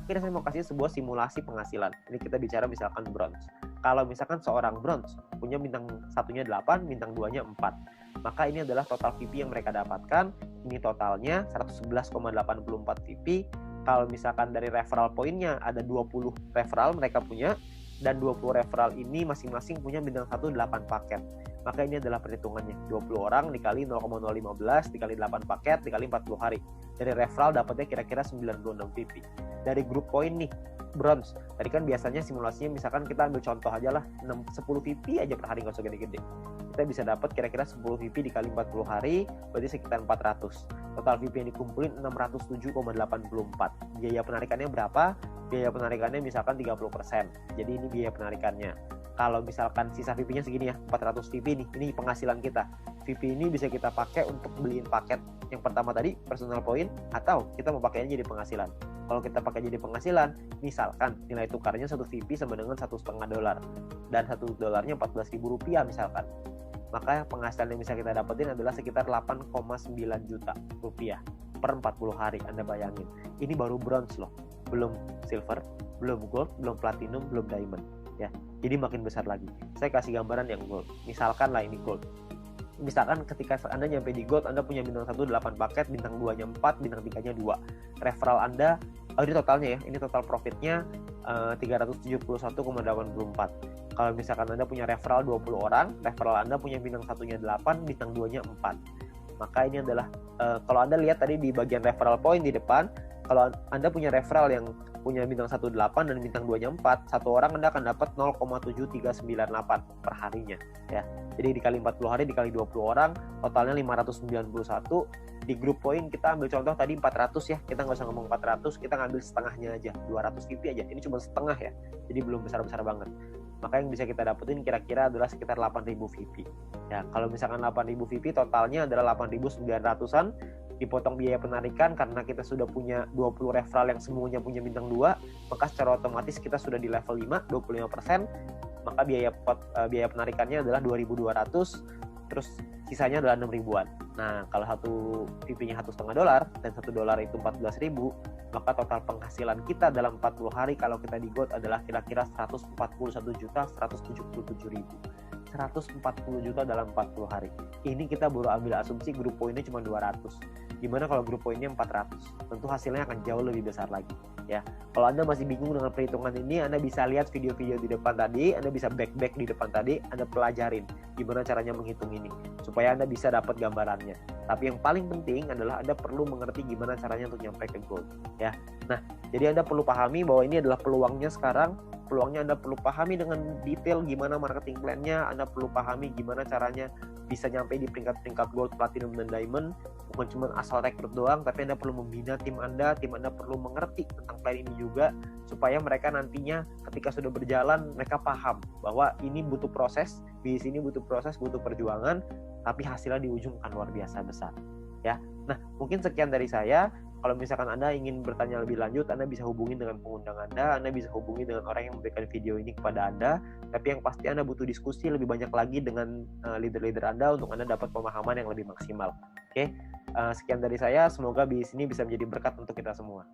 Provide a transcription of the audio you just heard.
terakhir saya mau kasih sebuah simulasi penghasilan. Ini kita bicara misalkan bronze. Kalau misalkan seorang bronze punya bintang satunya 8, bintang 2-nya 4, maka ini adalah total VP yang mereka dapatkan. Ini totalnya 111,84 VP. Kalau misalkan dari referral poinnya ada 20 referral mereka punya, dan 20 referral ini masing-masing punya bintang 1 8 paket. Maka ini adalah perhitungannya, 20 orang dikali 0,015 dikali 8 paket dikali 40 hari. Dari referral dapatnya kira-kira 96 VP. Dari grup poin nih, bronze, tadi kan biasanya simulasinya misalkan kita ambil contoh aja lah, 10 VP aja per hari, nggak usah gede-gede. Kita bisa dapat kira-kira 10 VP dikali 40 hari, berarti sekitar 400. Total VP yang dikumpulin 607,84. Biaya penarikannya berapa? Biaya penarikannya misalkan 30%. Jadi ini biaya penarikannya. Kalau misalkan sisa VP-nya segini ya, 400 VP nih, ini penghasilan kita. VP ini bisa kita pakai untuk beliin paket yang pertama tadi, personal point, atau kita mau pakainya jadi penghasilan. Kalau kita pakai jadi penghasilan, misalkan nilai tukarnya 1 VP sama dengan $1,5, dan $1 14.000 rupiah misalkan. Maka penghasilan yang bisa kita dapetin adalah sekitar 8,9 juta rupiah per 40 hari. Anda bayangin, ini baru bronze loh, belum silver, belum gold, belum platinum, belum diamond ya. Jadi makin besar lagi. Saya kasih gambaran yang gold. Misalkan lah ini gold. Misalkan ketika Anda nyampe di gold, Anda punya bintang 1 8 paket, bintang 2-nya 4, bintang 3-nya 2. Referral Anda, ini totalnya ya, ini total profitnya 371,84. Kalau misalkan Anda punya referral 20 orang, referral Anda punya bintang 1-nya 8, bintang 2-nya 4. Maka ini adalah, kalau Anda lihat tadi di bagian referral point di depan, kalau Anda punya referral yang punya bintang 1 8 dan bintang 2-nya 4, satu orang Anda akan dapat 0,7398 per harinya ya. Jadi dikali 40 hari dikali 20 orang, totalnya 591. Di grup poin kita ambil contoh tadi 400 ya, kita nggak usah ngomong 400, kita ngambil setengahnya aja, 200 VP aja. Ini cuma setengah ya, jadi belum besar-besar banget. Maka yang bisa kita dapetin kira-kira adalah sekitar 8.000 VP ya. Kalau misalkan 8.000 VP, totalnya adalah 8.900-an, dipotong biaya penarikan karena kita sudah punya 20 referral yang semuanya punya bintang 2, maka secara otomatis kita sudah di level 5, 25%, maka biaya penarikannya adalah 2.200, terus sisanya adalah 6.000-an. Nah, kalau satu VP-nya $1,5 dan $1 itu 14.000, maka total penghasilan kita dalam 40 hari kalau kita di gold adalah kira-kira 141.177.000. 140 juta dalam 40 hari. Ini kita baru ambil asumsi grup poinnya cuma 200. Gimana kalau grup poinnya 400? Tentu hasilnya akan jauh lebih besar lagi ya. Kalau Anda masih bingung dengan perhitungan ini, Anda bisa lihat video-video di depan tadi, Anda bisa back di depan tadi, Anda pelajarin gimana caranya menghitung ini supaya Anda bisa dapat gambarannya. Tapi yang paling penting adalah Anda perlu mengerti gimana caranya untuk nyampe ke gold ya. Nah, jadi Anda perlu pahami bahwa ini adalah peluangnya sekarang. Peluangnya Anda perlu pahami dengan detail gimana marketing plan-nya, Anda perlu pahami gimana caranya bisa nyampe di peringkat-peringkat gold, platinum, dan diamond. Bukan cuma asal rekrut doang, tapi Anda perlu membina tim Anda perlu mengerti tentang plan ini juga, supaya mereka nantinya ketika sudah berjalan, mereka paham bahwa ini butuh proses, di sini butuh proses, butuh perjuangan, tapi hasilnya di ujung akan luar biasa besar ya. Nah, mungkin sekian dari saya. Kalau misalkan Anda ingin bertanya lebih lanjut, Anda bisa hubungi dengan pengundang Anda bisa hubungi dengan orang yang memberikan video ini kepada Anda. Tapi yang pasti Anda butuh diskusi lebih banyak lagi dengan leader-leader Anda untuk Anda dapat pemahaman yang lebih maksimal. Oke, sekian dari saya. Semoga bisnis ini bisa menjadi berkat untuk kita semua.